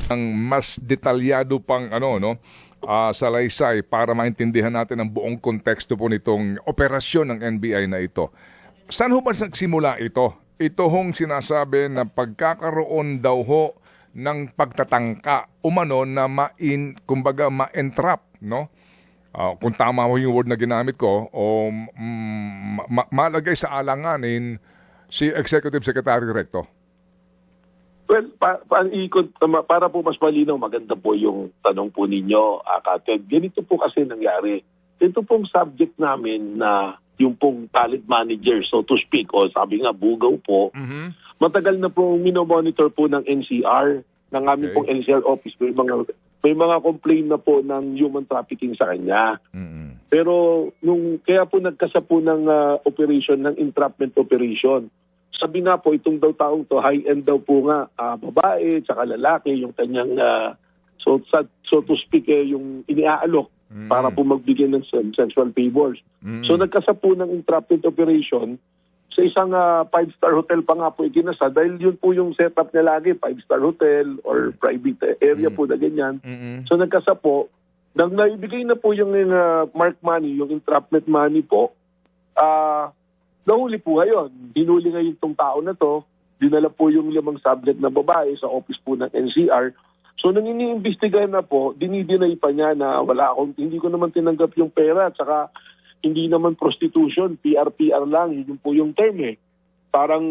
ng mas detalyado pang salaysay para maintindihan natin ang buong konteksto po nitong operasyon ng NBI na ito. Saan ho ba nagsimula ito? Ito hong sinasabi na pagkakaroon daw ho ng pagtatangka umano na ma-entrap, no? Kung tama mo yung word na ginamit ko, o malagay sa alanganin si Executive Secretary Recto. Well, para po mas malinaw, maganda po yung tanong po ninyo, Kated. Ganito po kasi nangyari. Ito pong subject namin na yung pong talent manager, so to speak, o sabi nga, bugaw po, matagal na po minomonitor po ng NCR, ng aming pong NCR office. May mga complaint na po ng human trafficking sa kanya. Pero kaya po nagkasa po ng operation, ng entrapment operation. Sabi nga po, itong daw taong to, high-end daw po nga, babae, tsaka lalaki, yung kanyang, so to speak, yung iniaalok para po magbigay ng sexual favors. So nagkasa po ng entrapment operation sa isang 5-star hotel pa nga po ikinasa dahil yun po yung setup niya lagi, 5-star hotel or private area po na ganyan. So nagkasa po, nang naibigay na po yung mark money, yung entrapment money po, nahuli po ngayon. Hinuli ngayon itong tao na to, dinala po yung 5 subject na babae sa office po ng NCR. So nang iniimbestigahan na po, dinidinay pa niya na hindi ko naman tinanggap yung pera at saka hindi naman prostitution, PR lang, yun po yung term eh. Parang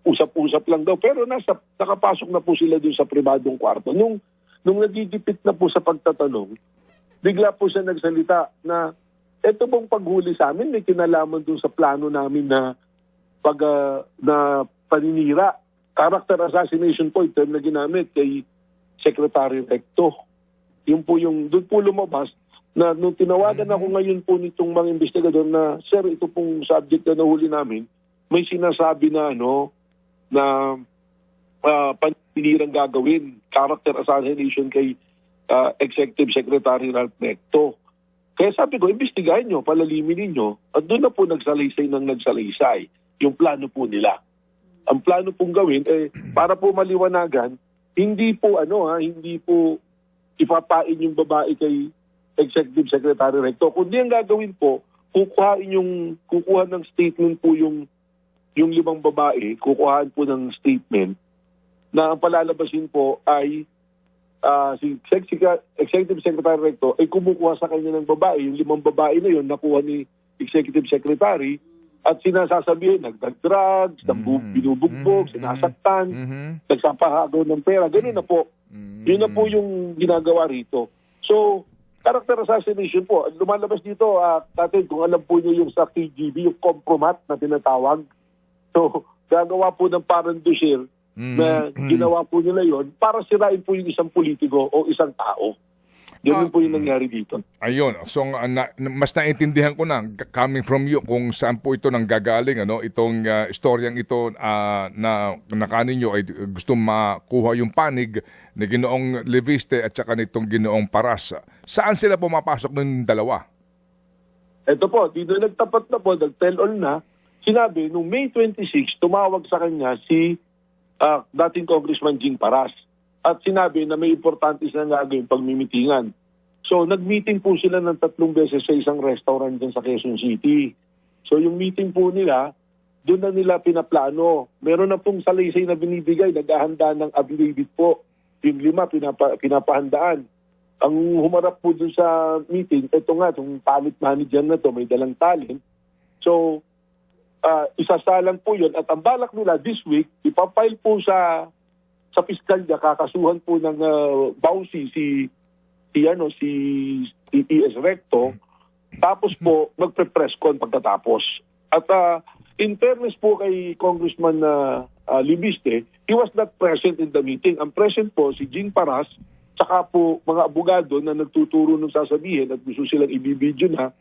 usap-usap lang daw. Pero nakapasok na po sila dun sa pribadong kwarto. Nung nagigipit na po sa pagtatanong, bigla po siya nagsalita na eto bang paghuli sa amin may kinalaman dun sa plano namin na na paninira. Character assassination po, yung term na ginamit kay Secretary Recto. Yun po doon po lumabas na nung tinawagan ako ngayon po nitong mga investigador na, sir, ito pong subject na nahuli namin, may sinasabi na paninirang gagawin, character assassination kay Executive Secretary Ralph Recto. Kaya sabi ko, imbestigahin nyo, palalimin ninyo, at doon na po nagsalaysay yung plano po nila. Ang plano pong gawin, para po maliwanagan, hindi po ipapain yung babae kay Executive Secretary Recto. Kundi ang gagawin po, kukuha ng statement po yung 5 babae, kukuhaan po ng statement na ang palalabasin po ay si Executive Secretary Recto ay kumukuha sa kanya ng babae. Yung 5 babae na yun, nakuha ni Executive Secretary at sinasasabihin, nagdag-drugs, binubugbog, sinasaktan, nagsapahagaw ng pera. Ganun na po. Yun na po yung ginagawa rito. So, character assassination po. Lumalabas dito, kung alam po nyo yung sa KGB, yung compromat na tinatawag. So, gagawa po ng parandusir na ginawa po nila yon para sirain po yung isang politiko o isang tao. Ganun po yung nangyari dito. Ayun. So, mas naintindihan ko na, coming from you, kung saan po ito nanggagaling, itong istoryang ito na kaninyo ay gusto makuha yung panig ni Ginoong Leviste at saka nitong Ginoong Paras. Saan sila pumapasok ng dalawa? Ito po, dito nagtapat na po, nag-tell all na, sinabi, nung May 26, tumawag sa kanya si dating Congressman Jing Paras. At sinabi na may importante silang gagawin pagmimitingan. So, nag-meeting po sila ng 3 beses sa isang restaurant dyan sa Quezon City. So, yung meeting po nila, doon na nila pinaplano. Meron na pong salaysay na binibigay, naghahanda ng affidavit po. Yung 5, pinapahandaan. Ang humarap po doon sa meeting, ito nga, itong talent manager na to, may dalang talent. So, isasalang po yun. At ang balak nila this week, ipapile po sa piskalya, kakasuhan po ng Bausi si ES Recto, tapos po magpe-press con pagkatapos. At in fairness po kay Congressman Libiste, he was not present in the meeting. Ang present po si Jing Paras, saka po mga abogado na nagtuturo ng sasabihin at gusto silang ibibidyo na.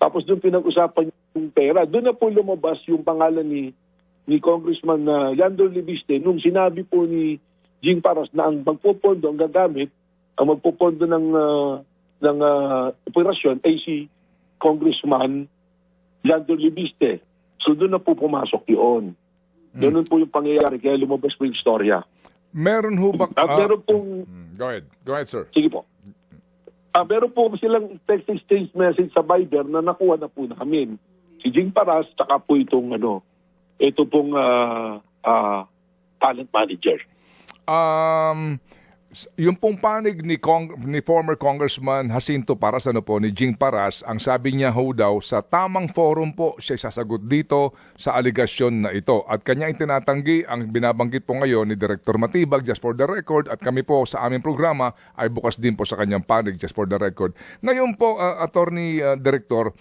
Tapos doon pinag-usapan yung pera. Doon na po lumabas yung pangalan ni Congressman Yandor Libiste nung sinabi po ni Jing Paras na ang magpopondo, ang gagamit, ang magpopondo ng operasyon ay si Congressman Yandor Libiste. So doon na po pumasok yun. Ganun po yung pangyayari, kaya lumabas po yung istorya. Meron ho ba... Meron pong, Go ahead. Go ahead, sir. sige po. Meron po silang text exchange message sa Viber na nakuha na po namin. Si Jing Paras, tsaka po itong ito pong talent manager. Yung pong panig ni former Congressman Jacinto Paras, ni Jing Paras, ang sabi niya ho daw, sa tamang forum po siya sasagot dito sa aligasyon na ito. At kanya itinatanggi, ang binabanggit po ngayon ni Director Matibag, just for the record, at kami po sa aming programa ay bukas din po sa kanyang panig, just for the record. Ngayon po, Attorney Director,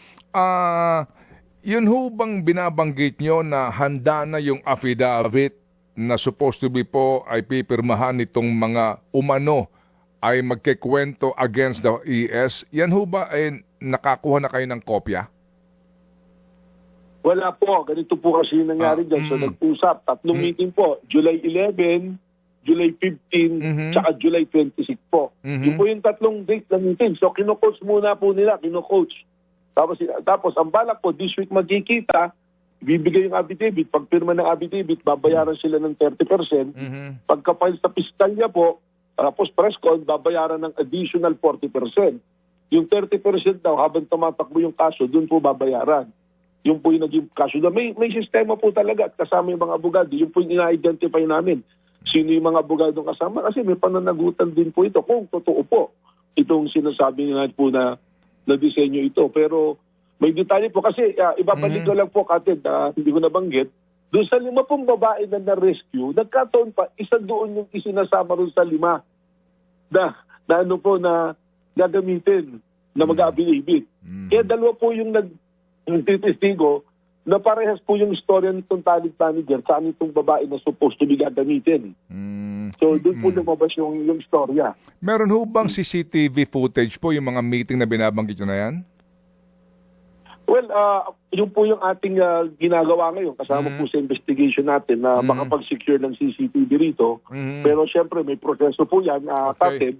yun ho bang binabanggit nyo na handa na yung affidavit na supposed to be po ay pipirmahan nitong mga umano ay magkikwento against the ES? Yan ho ba ay nakakuha na kayo ng kopya? Wala po. Ganito po kasi yung nangyari dyan. So nag-usap. Tatlong meeting po. July 11, July 15, tsaka July 26 po. Yun po yung tatlong date ng meeting. So kino-coach muna po nila. Kino-coach. Tapos ang balak po, this week magkikita, bibigay yung affidavit. Pag pirma ng affidavit, babayaran sila ng 30%. Pagka-file sa piskalya po, tapos press con, babayaran ng additional 40%. Yung 30% daw, habang tumatakbo yung kaso, dun po babayaran. Yung po yung naging kaso. May sistema po talaga at kasama yung mga abogado. Yung po yung ina-identify namin. Sino yung mga abogado kasama? Kasi may pananagutan din po ito kung totoo po itong sinasabi nga po na disenyo ito. Pero may detalye po kasi ibabalik ko lang po katid, hindi ko nabanggit. Doon sa 5 pong babae na na-rescue, nagkataon pa, isa doon yung isinasama rin sa 5 na ano po na gagamitin na mag-affidavit. Kaya 2 po yung nagtitistigo na parehas po yung istorya nitong talent manager sa itong babae na supposed to be gagamitin. So doon po lumabas yung istorya. Meron ho bang CCTV footage po yung mga meeting na binabanggit nyo na yan? Well, yun po yung ating ginagawa ngayon. Kasama po sa investigation natin na makapag-secure ng CCTV rito. Pero syempre may proseso po yan, Tatib.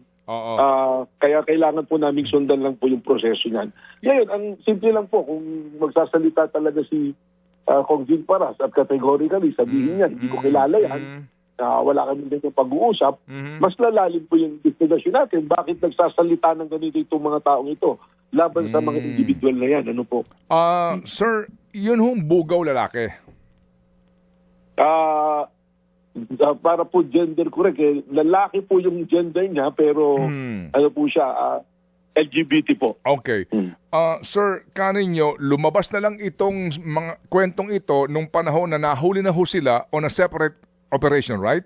Kaya kailangan po namin sundan lang po yung proseso niyan. Ngayon, ang simple lang po, kung magsasalita talaga si Kong Jing Paras at categorically sabihin niya, hindi ko kilala yan, wala kami din yung pag-uusap, mas lalalim po yung investigasyon natin. Bakit nagsasalita ng ganito itong mga taong ito laban sa mga individual na yan? Ano po? Sir, yun hong bugaw lalaki? Para po gender correct. Lalaki po yung gender niya pero ano po siya, LGBT po. Okay. Sir, kaninyo, lumabas na lang itong mga kwentong ito nung panahon na nahuli na ho sila on a separate operation, right?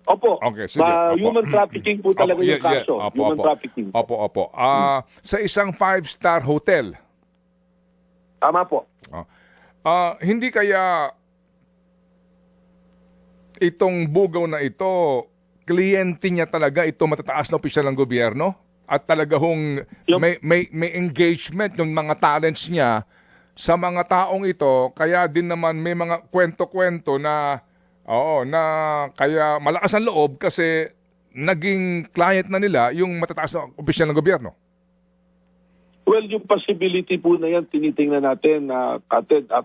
Opo. Okay, sige. Human trafficking po talaga yung kaso. Human trafficking. Opo. Sa isang 5-star hotel. Tama po. Hindi kaya itong bugaw na ito, kliyente niya talaga ito matataas na opisyal ng gobyerno? At talaga hong may engagement ng mga talents niya sa mga taong ito, kaya din naman may mga kwento-kwento na na kaya malakas ang loob kasi naging client na nila yung matataas na opisyal ng gobyerno. Well, yung possibility po na yan, tinitingnan natin.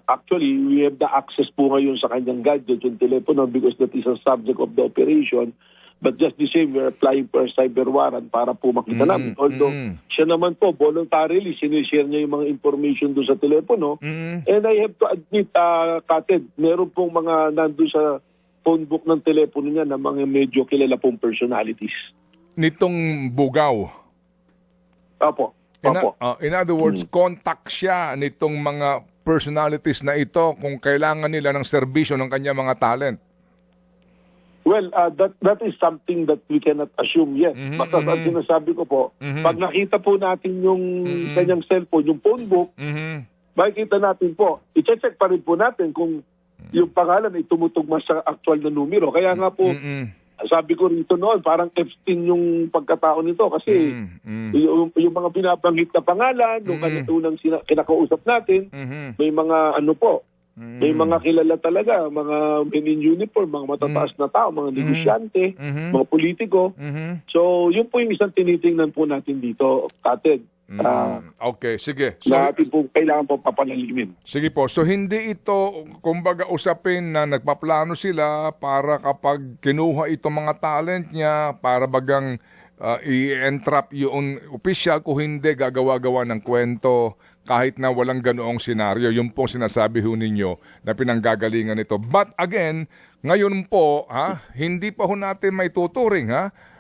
Actually, we have the access po ngayon sa kanyang gadget, yung telepono, because that is a subject of the operation. But just the same, we're applying for a cyber warrant para po makita namin. Although, siya naman po, voluntarily, sinishare niya yung mga information doon sa telepono. And I have to admit, Kated, meron pong mga nandun sa phone book ng telepono niya na mga medyo kilala pong personalities. Nitong bugaw? Opo. In other words, contact siya nitong mga personalities na ito kung kailangan nila ng serbisyo ng kanya mga talent. Well, that is something that we cannot assume yet. Basta ang sinasabi ko po, pag nakita po natin yung kanyang cellphone, yung phone book, makikita natin po, i-check pa rin po natin kung yung pangalan ay tumutugma sa actual na numero. Kaya nga po, sabi ko rito noon, parang Epstein yung pagkatao nito kasi yung mga binabanggit na pangalan, nung unang kinakausap natin, may mga ano po, May mga kilala talaga, mga men in uniform, mga matataas na tao, mga negosyante, mga politiko. So, yun po yung isang tinitingnan po natin dito, Kated. Okay, sige. So, Na atin po kailangan po papalalimin. sige po. So, hindi ito, kumbaga, usapin na nagpaplano sila para kapag kinuha itong mga talent niya, para bagang i-entrap yung opisyal, kung hindi, gagawa-gawa ng kwento kahit na walang ganoong senaryo. Yung pong sinasabi ho ninyo na pinanggagalingan nito. But again, ngayon po, hindi pa ho natin may tuturing,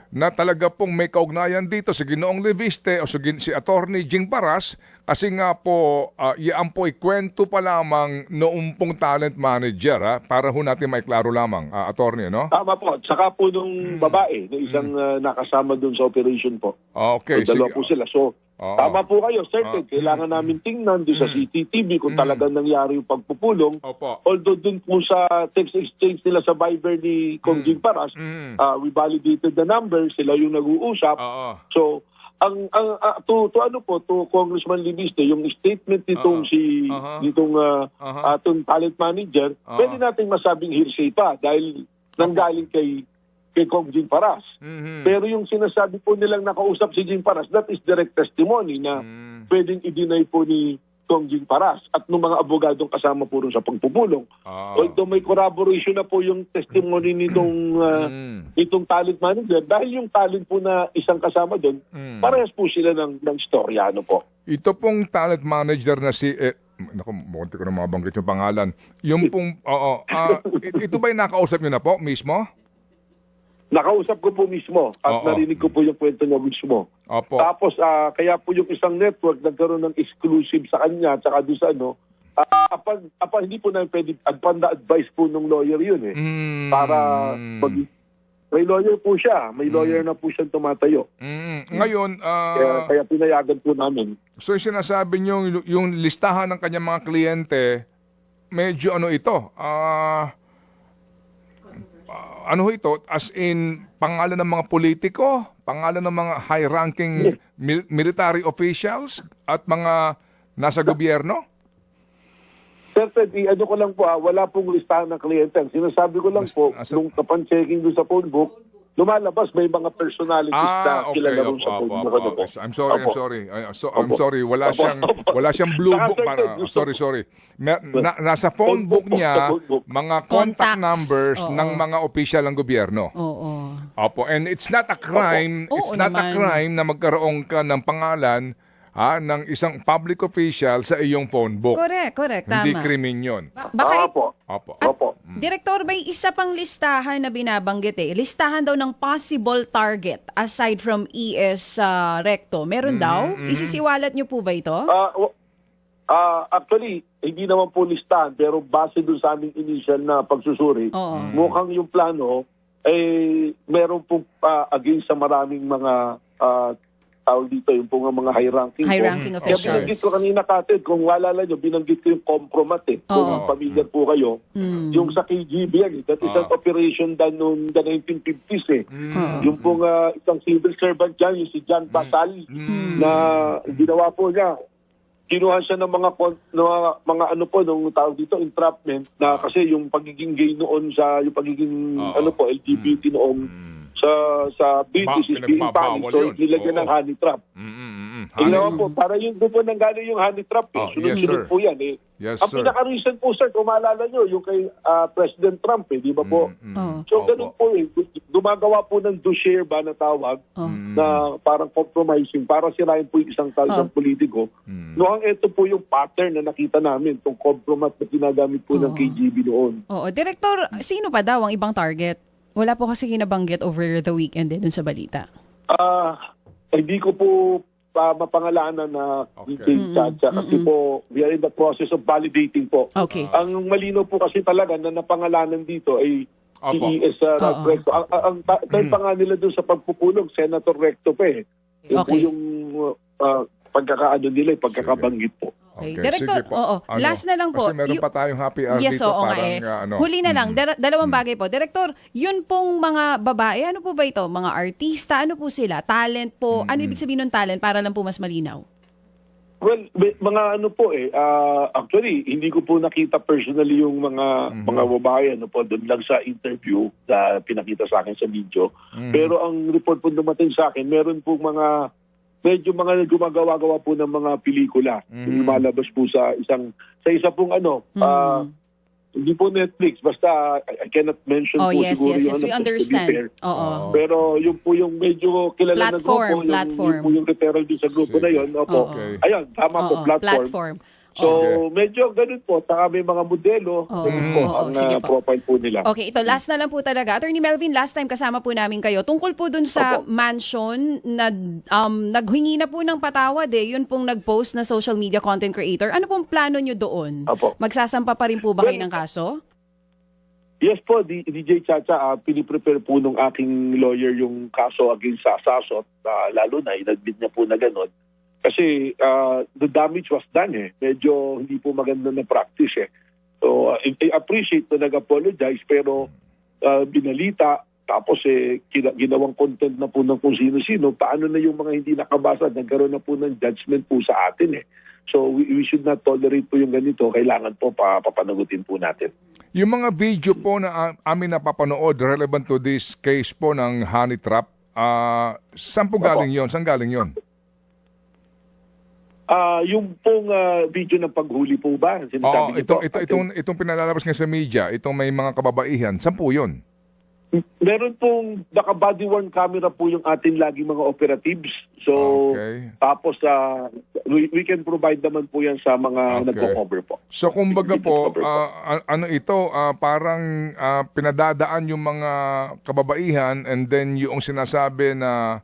na talaga pong may kaugnayan dito si Ginoong Leviste o si Attorney Jing Paras, kasi nga po, yan po ikwento pa lamang noong pong talent manager, para ho natin may klaro lamang, Attorney, no? Tama po. Saka po nung babae, na isang nakasama dun sa operation po. Okay, So, dalawa sige. po sila. So, tama po kayo, certain. Kailangan namin tingnan doon sa CCTV kung talagang nangyari yung pagpupulong. Opo. Although doon po sa text exchange nila sa Viber ni Kong Jing Paras, we validated the number, sila yung nag-uusap. Oo. So, to Congressman Libiste, yung statement nitong atong talent manager, pwede nating masabing hearsay pa dahil nanggaling kay Kong Jing Paras. Pero yung sinasabi po nilang nakausap si Jing Paras, that is direct testimony na pwedeng i-deny po ni Kong Jing Paras at ng mga abogadong kasama po rin sa pagpupulong. Although may corroboration na po yung testimony nitong talent manager, dahil yung talent po na isang kasama doon, parehas po sila ng storya. Ano po? Ito pong talent manager na si... naku, munti ko na mabanggit yung pangalan. Yung pong... ito ba yung nakausap nyo na po mismo? Nakausap ko po mismo at narinig ko po yung kwento niya mismo. Opo. Tapos kaya po yung isang network nagkaroon ng exclusive sa kanya at saka doon sa hindi po namin pwede advice po ng lawyer yun para may lawyer po siya. May lawyer na po siya tumatayo. Ngayon, Kaya pinayagan po namin. so yung sinasabi nyo, yung listahan ng kanyang mga kliyente, medyo ito, ano ito, as in pangalan ng mga politiko, pangalan ng mga high-ranking military officials at mga nasa gobyerno? Sir Ted, ko lang po, wala pong listahan ng kliyente. Ang sinasabi ko lang po, nung kapan-checking doon sa phone book, lumalabas may mga personalities na okay. kilala rin sa phone book. Ano po? I'm sorry. I'm sorry. Wala siyang blue book. Sorry. Nasa phone book niya, mga contact Contacts. numbers Oo. ng mga opisyal ng gobyerno. Oo. Opo, and it's not a crime. Opo. It's Oo not a naman. crime na magkaroon ka ng pangalan ng isang public official sa iyong phone book. Correct. Hindi Tama. krimen yun. Baka Opo. Opo. Direktor, may isa pang listahan na binabanggit Listahan daw ng possible target aside from ES Recto. Meron daw? Isisiwalat niyo po ba ito? Actually, hindi naman po listahan, pero base dun sa aming initial na pagsusuri, Oo. mukhang yung plano, meron po against sa maraming mga tawag dito, yung po mga high-ranking. High-ranking Kaya officials. binanggit ko kanina, Kated, kung walala nyo, binanggit ko yung compromat Kung Oo. pamilya po kayo. Yung sa KGB yan, that is an operation done noong the 1950s Yung pong isang civil servant dyan, yung si John Basal, na ginawa po niya. Kinuha siya ng mga nung tawag dito, entrapment, na kasi yung pagiging gay noon yung pagiging LGBT noong sa British is being punished, so nilagyan ng honey trap. Tingnan po, para yung po nanggaling yung honey trap, sunod-sunod po yan Yes, Ang sir. pinaka-recent po, sir, kung maalala nyo, yung kay President Trump, di ba po? Oo. So, ganun po gumagawa po ng do-share ba na tawag na parang compromising para sirain po yung isang isang politiko. Noong ito po yung pattern na nakita namin, itong compromise na ginagamit po ng KGB noon. Oo. Direktor, sino pa daw ang ibang target? Wala po kasi kinabanggit over the weekend dun sa balita. Hindi ko po mapangalanan na details kasi po we are in the process of validating po. Okay. Ang malino po kasi talaga na napangalanan dito ay si ES Recto. Ang third pa nga nila doon sa pagpupulong, Senator Recto pa Yung po Okay. yung pagkakaano nila, pagkakabanggit po. Okay. Okay, Director, sige po. oo. Last na lang po. Kasi meron pa tayong happy hour Yes, dito. oo nga Parang, Huli na lang. Dalawang bagay po. Director, yun pong mga babae, ano po ba ito? Mga artista, ano po sila? Talent po? Ano ibig sabihin ng talent para lang po mas malinaw? Well, mga ano po actually, hindi ko po nakita personally yung mga babae po doon lang sa interview na pinakita sa akin sa video. Pero ang report po dumating sa akin, meron po medyo mga gumagawa-gawa po ng mga pelikula. Yung lumalabas po sa isa pong hindi po Netflix, basta I cannot mention po yes, siguro yes, yung yes, we to be understand. fair. Oo. Pero yung po yung medyo kilala Platform, na grupo, yung po yung referral din sa grupo na yun. Opo. Okay. Ayun, tama po, platform. So, medyo ganun po. Saka may mga modelo. Ganun po ang sige po. profile po nila. Okay, ito last na lang po talaga. Attorney Melvin, last time kasama po namin kayo. Tungkol po dun sa mansion na naghingi na po ng patawad Yun pong nag-post na social media content creator. Ano pong plano nyo doon? Opo. Magsasampa pa rin po ba kayo ng kaso? Yes po, DJ Chacha, piniprepare po nung aking lawyer yung kaso against sa Sasot. Lalo na, inadmit niya po na gano'n. Kasi the damage was done Medyo hindi po maganda na practice So I appreciate na nag-apologize pero binalita tapos ginawang content na po ng kung sino-sino. Paano na yung mga hindi nakabasa, nagkaroon na po ng judgment po sa atin So we should not tolerate po yung ganito. Kailangan po papanagutin po natin. Yung mga video po na amin napapanood relevant to this case po ng honey trap, saan po galing yon? Saan galing yon? Yung pong video ng paghuli po ba? Sinasabi niyo po? Itong pinalalabas nga sa media, itong may mga kababaihan, saan po yun? Meron pong naka-body worn camera po yung atin laging mga operatives. So, tapos we can provide naman po yan sa mga nagko-cover po. So, kumbaga po, parang pinadadaan yung mga kababaihan and then yung sinasabi na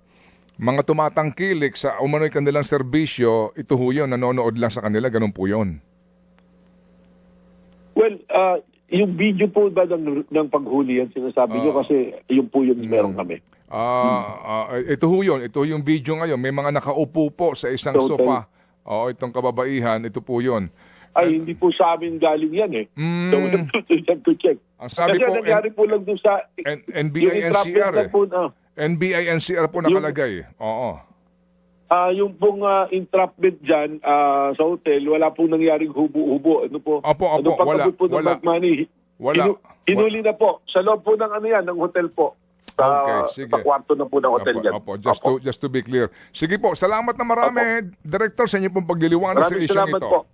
mga tumatangkilik sa umano'y kanilang serbisyo, ito ho yun, nanonood lang sa kanila, ganun po yun. Well, yung video po ba ng paghuli yan, sinasabi nyo kasi yung po yung meron kami. Ito ho yun, ito yung video ngayon, may mga nakaupo po sa isang sofa. Itong kababaihan, ito po yun. Ay, hindi po sa amin galing yan So, we have to check. Ang sabi kasi po, nangyari po lang doon sa NBI NCR NBI NCR po nakalagay. Yung pong entrapment dyan sa hotel, wala pong nangyaring hubo-hubo. Ano po? Wala. Po ng money? Wala. Hinuli na po. Sa loob po ng ng hotel po. Sige. Sa kwarto na po ng hotel yan. Just to be clear. Sige po, salamat na marami, Director, sa inyo pong pagliliwanag sa issue Maraming salamat ito. po.